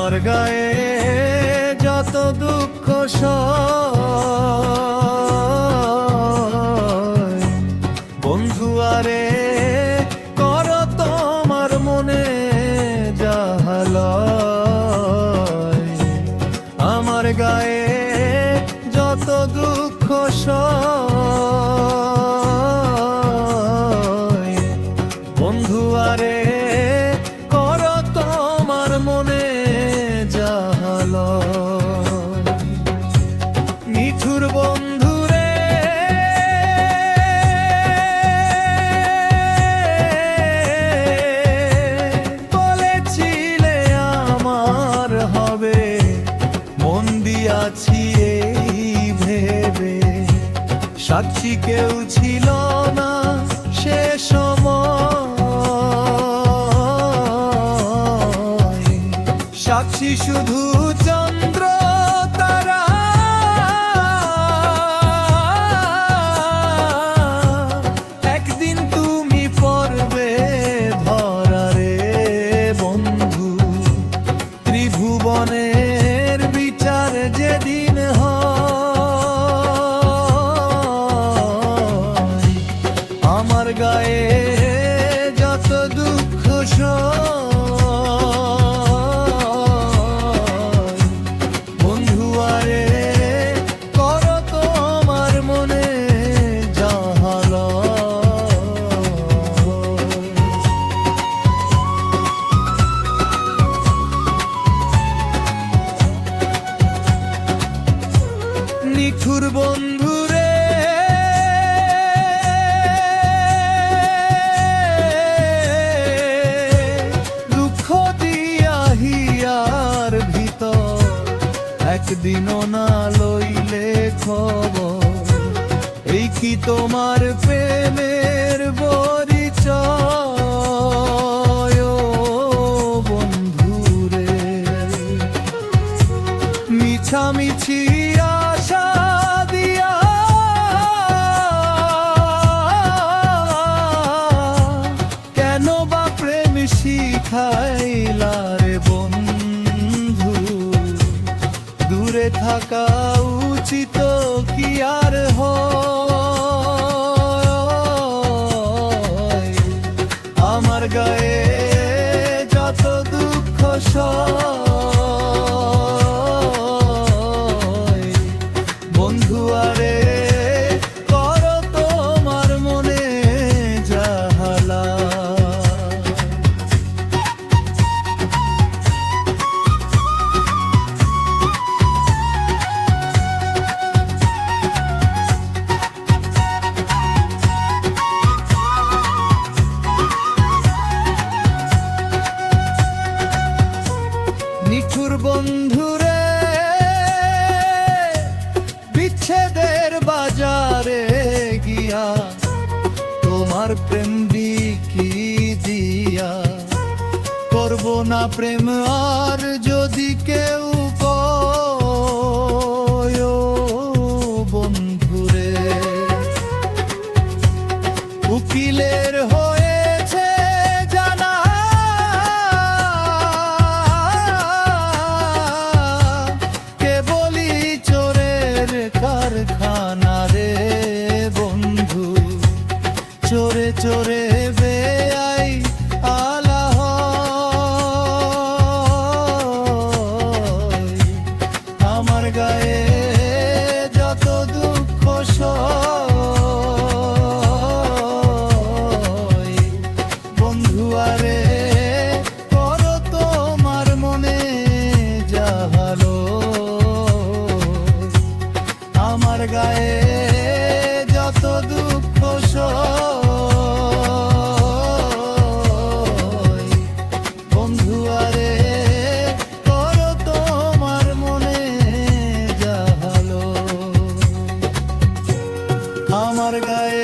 আমার গায়ে যত দুঃখ সয়, বন্ধু আরে কর তোমার মনে যাহালয়। আমার গায়ে যত দুঃখ সয়, বন্ধু আরে কর তোমার মনে যাহালয়। নিঠুর বন্ধুরে বলেছিলে আমার হবে, মন দিয়াছি এই ভেবে। সাক্ষী কেউ ছিল না সে সময়, সাক্ষী শুধু চন্দ্র তারা। একদিন তুমি পড়বে ধরা রে বন্ধু, ত্রিভুবনের বিচার যেদিন হয়। আমার গায়ে যত দুঃখ সয়, বন্ধু আরে কর তোমার মনে যাহালয়। নিঠুর বন্ধুরে দুঃখ দিয়া হিয়ার ভিতর, একদিনও না লইলে খবর। এই কি তোমার প্রেমের পরিচয় ও বন্ধুরে? মিছামিছি আশা দিয়া কেন বা প্রেম শিখাইলা রে বন্ধু? দূরে থাকা উচিত কি আর হয়? আমার গায়ে যত দুঃখ সয়, বন্ধু আরে কর তোমার মনে যাহালয়। নিঠুর বন্ধুরে বিচ্ছেদের বাজারে গিয়া তোমার প্রেম বিকি দিয়া, করব না প্রেম আর যদি কেউ কয় ও বন্ধুরে। উকিলের হয়েছে জানা, কেবলই চোরের কারখানা রে বন্ধু। চোরে চোরে বেআই আলা হয়। আমার গায়ে যত দুঃখ সয়, বন্ধু আরে কর তোমার মনে যাহালয়। আমার গায়ে যত দুঃখ সয়, বন্ধু আরে কর তোমার মনে যাহালয়। আমার গায়ে